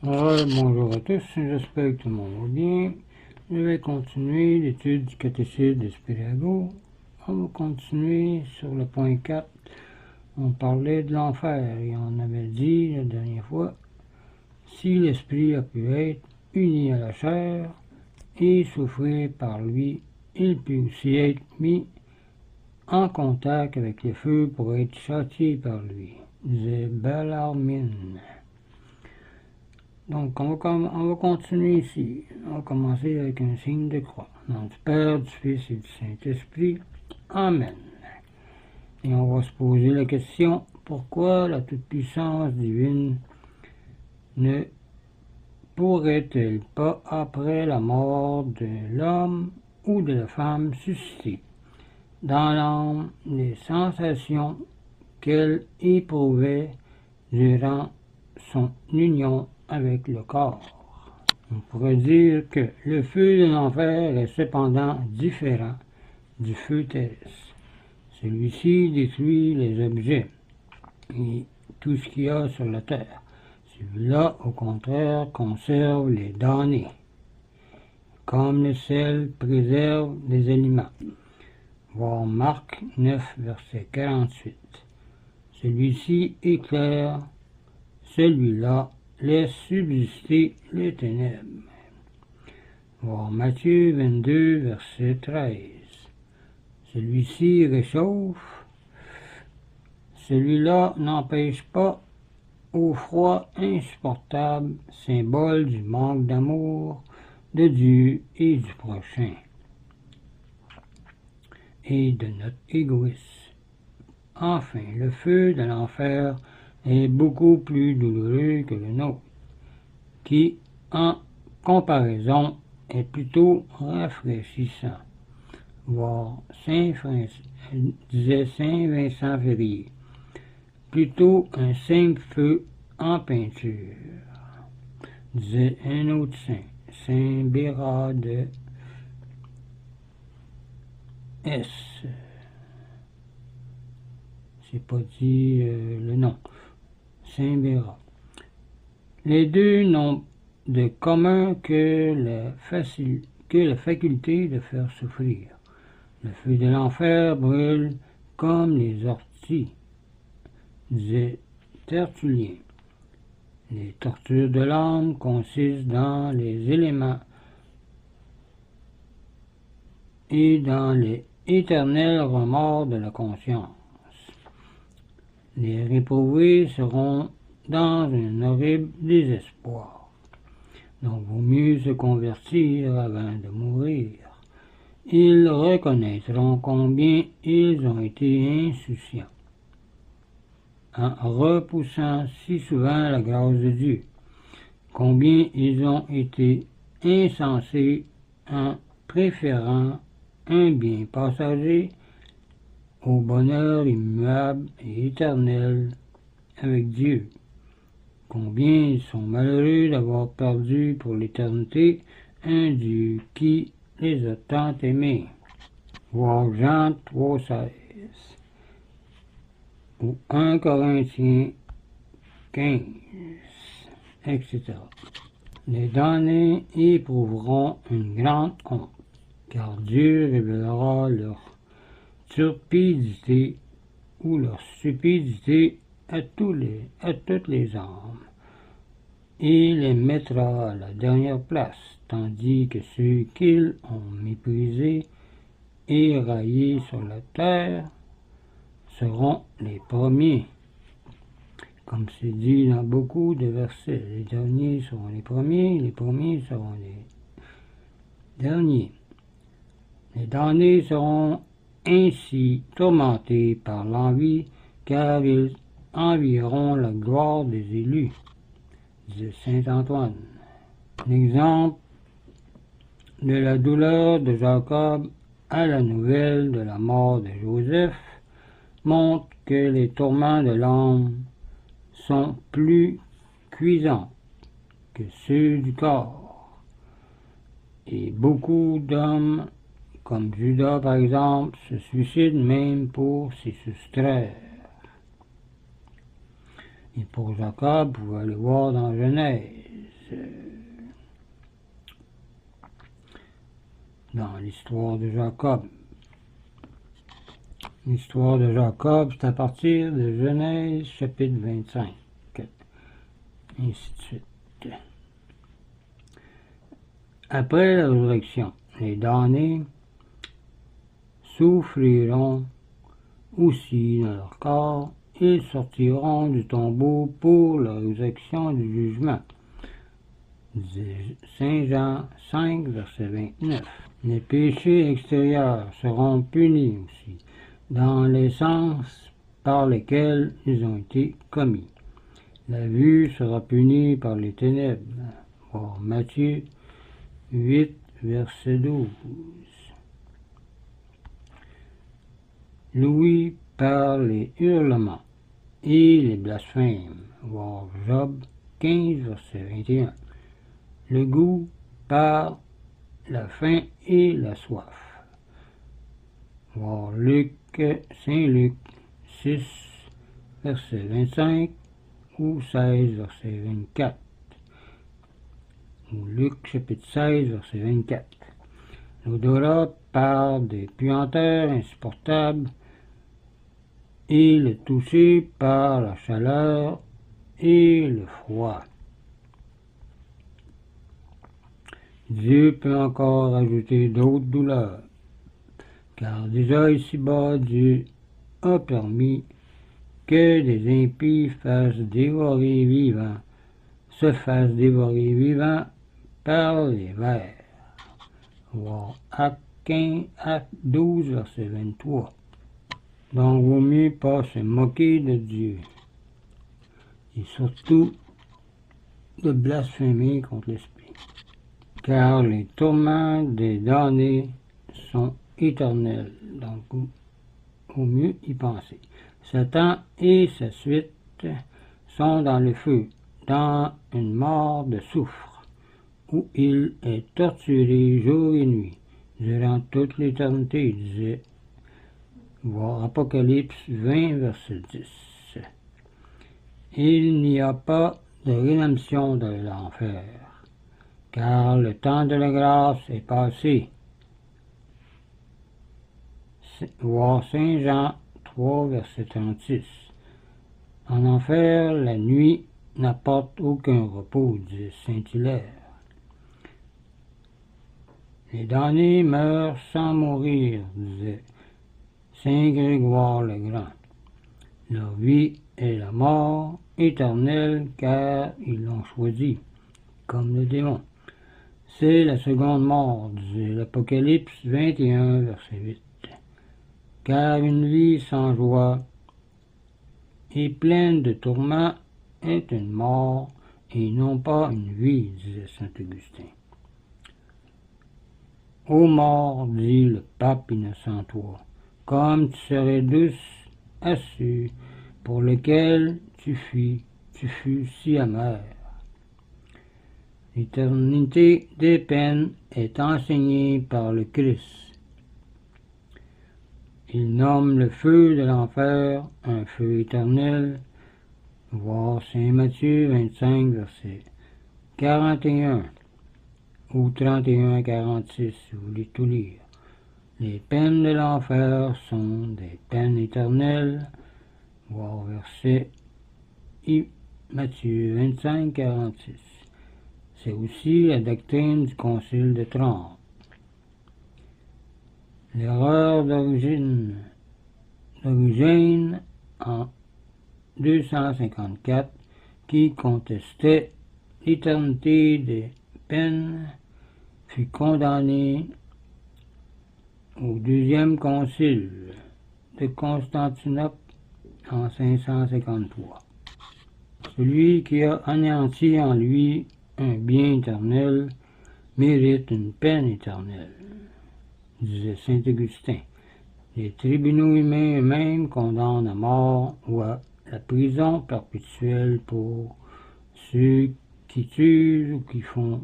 Bonjour à tous, j'espère que tout le monde va bien. Je vais continuer l'étude du catéchisme de Spirago. On va continuer sur le point 4. On parlait de l'enfer et on avait dit la dernière fois, si l'esprit a pu être uni à la chair et souffrir par lui, il peut aussi être mis en contact avec le feu pour être châtié par lui, disait Bellarmine. Donc, on va continuer ici. On va commencer avec un signe de croix. Dans du Père, du Fils et du Saint-Esprit. Amen. Et on va se poser la question, pourquoi la toute-puissance divine ne pourrait-elle pas, après la mort de l'homme ou de la femme, susciter dans l'âme les sensations qu'elle éprouvait durant son union avec le corps? On pourrait dire que le feu de l'enfer est cependant différent du feu terrestre. Celui-ci détruit les objets et tout ce qu'il y a sur la terre. Celui-là, au contraire, conserve les damnés, comme le sel préserve les aliments. Voir Marc 9, verset 48. Celui-ci éclaire, celui-là laisse subsister les ténèbres. Voir Matthieu 22, verset 13. Celui-ci réchauffe, celui-là n'empêche pas au froid insupportable, symbole du manque d'amour de Dieu et du prochain, et de notre égoïsme. Enfin, le feu de l'enfer est beaucoup plus douloureux que le nôtre, qui, en comparaison, est plutôt rafraîchissant. Voir disait Saint Vincent Ferrier, plutôt un simple feu en peinture, disait un autre saint, Saint Bérat de S. C'est pas dit le nom, Saint Bérat. Les deux n'ont de commun que la faculté de faire souffrir. Le feu de l'enfer brûle comme les orties, disait Tertullien. Les tortures de l'âme consistent dans les éléments et dans les éternels remords de la conscience. Les réprouvés seront dans un horrible désespoir. Donc, vaut mieux se convertir avant de mourir. Ils reconnaîtront combien ils ont été insouciants, en repoussant si souvent la grâce de Dieu, combien ils ont été insensés en préférant un bien passager au bonheur immuable et éternel avec Dieu. Combien ils sont malheureux d'avoir perdu pour l'éternité un Dieu qui les a tant aimés. Voir Jean 3,16 ou 1 Corinthiens 15, etc. Les damnés éprouveront une grande honte, car Dieu révélera leur turpidité ou leur stupidité à toutes les âmes, et les mettra à la dernière place, tandis que ceux qu'ils ont méprisés et raillés sur la terre seront les premiers. Comme c'est dit dans beaucoup de versets, les derniers seront les premiers seront les derniers. Les damnés seront ainsi tourmentés par l'envie, car ils envieront la gloire des élus, disait saint Antoine. L'exemple de la douleur de Jacob à la nouvelle de la mort de Joseph montre que les tourments de l'âme sont plus cuisants que ceux du corps, et beaucoup d'hommes, comme Judas par exemple, se suicident même pour s'y soustraire. Et pour Jacob, vous allez voir dans Genèse, dans l'histoire de Jacob. L'histoire de Jacob, c'est à partir de Genèse chapitre 25, ainsi de suite. Après la résurrection, les damnés souffriront aussi dans leur corps, ils sortiront du tombeau pour la résurrection du jugement. Saint Jean 5, verset 29. Les péchés extérieurs seront punis aussi, dans les sens par lesquels ils ont été commis. La vue sera punie par les ténèbres. Voir Matthieu 8, verset 12. L'ouïe par les hurlements et les blasphèmes. Voir Job 15, verset 21. Le goût par la faim et la soif. Voir Saint Luc 6, verset 25 ou 16, verset 24. Ou Luc chapitre 16, verset 24. L'odorat par des puanteurs insupportables et le toucher par la chaleur et le froid. Dieu peut encore ajouter d'autres douleurs, car déjà ici-bas, Dieu a permis que des impies se fassent dévorer vivants par les vers. Voir Actes 12, verset 23. Donc, vaut mieux pas se moquer de Dieu, et surtout de blasphémer contre l'Esprit, car les tourments des damnés sont éternels, donc au mieux y penser. Satan et sa suite sont dans le feu, dans une mort de soufre, où il est torturé jour et nuit, durant toute l'éternité, disait voir Apocalypse 20, verset 10. Il n'y a pas de rédemption de l'enfer, car le temps de la grâce est passé. Voir Saint Jean 3, verset 36. En enfer, la nuit n'apporte aucun repos, dit Saint Hilaire. Les damnés meurent sans mourir, disait Saint Grégoire le Grand. Leur vie est la mort éternelle, car ils l'ont choisi, comme le démon. C'est la seconde mort, disait l'Apocalypse 21, verset 8. Car une vie sans joie et pleine de tourments est une mort et non pas une vie, disait saint Augustin. Ô mort, dit le pape Innocent III, comme tu serais douce à ceux pour lesquels tu fus si amer. L'éternité des peines est enseignée par le Christ. Il nomme le feu de l'enfer un feu éternel. Voir Saint Matthieu 25, verset 41 ou 31 à 46, si vous voulez tout lire. Les peines de l'enfer sont des peines éternelles. Voir verset Matthieu 25, 46. C'est aussi la doctrine du Concile de Trente. L'erreur d'Origène en 254, qui contestait l'éternité des peines, fut condamné au deuxième concile de Constantinople en 553. Celui qui a anéanti en lui un bien éternel mérite une peine éternelle, disait saint Augustin. Les tribunaux humains eux-mêmes condamnent à mort ou à la prison perpétuelle pour ceux qui tuent ou qui font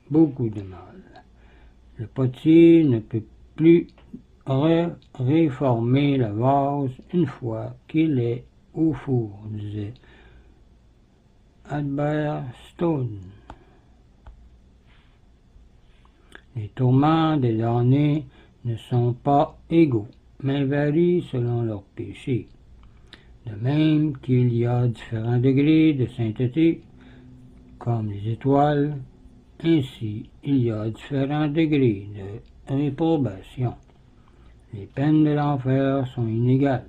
beaucoup de mal. Le potier ne peut plus réformer le vase une fois qu'il est au four, disait Albert Stone. Les tourments des damnés ne sont pas égaux, mais varient selon leurs péchés. De même qu'il y a différents degrés de sainteté, comme les étoiles, ainsi il y a différents degrés de réprobation. Les peines de l'enfer sont inégales,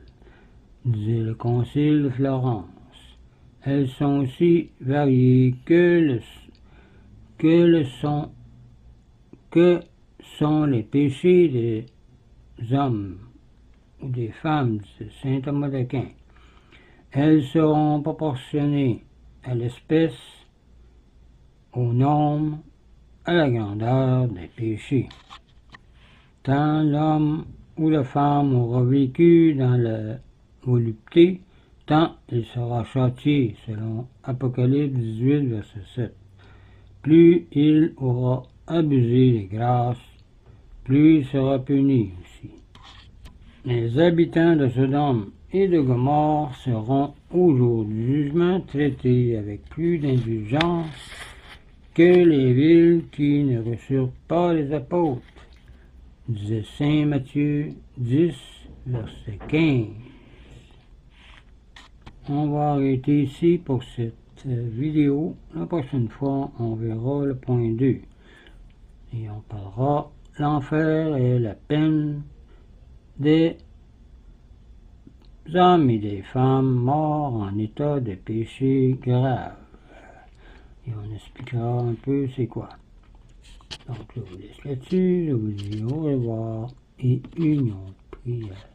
disait le concile de Florence. Elles sont aussi variées que sont les péchés des hommes ou des femmes, disait saint Thomas d'Aquin. Elles seront proportionnées à l'espèce, au nombre, à la grandeur des péchés. Tant l'homme ou la femme aura vécu dans la volupté, tant il sera châtié, selon Apocalypse 18, verset 7. Plus il aura abusé des grâces, plus il sera puni aussi. Les habitants de Sodome et de Gomorrhe seront au jour du jugement traités avec plus d'indulgence que les villes qui ne reçurent pas les apôtres, disait saint Matthieu 10, verset 15. On va arrêter ici pour cette vidéo. La prochaine fois, on verra le point 2. Et on parlera l'enfer et la peine des hommes et des femmes morts en état de péché grave. Et on expliquera un peu c'est quoi. Donc je vous laisse là-dessus, je vous dis au revoir et union prière.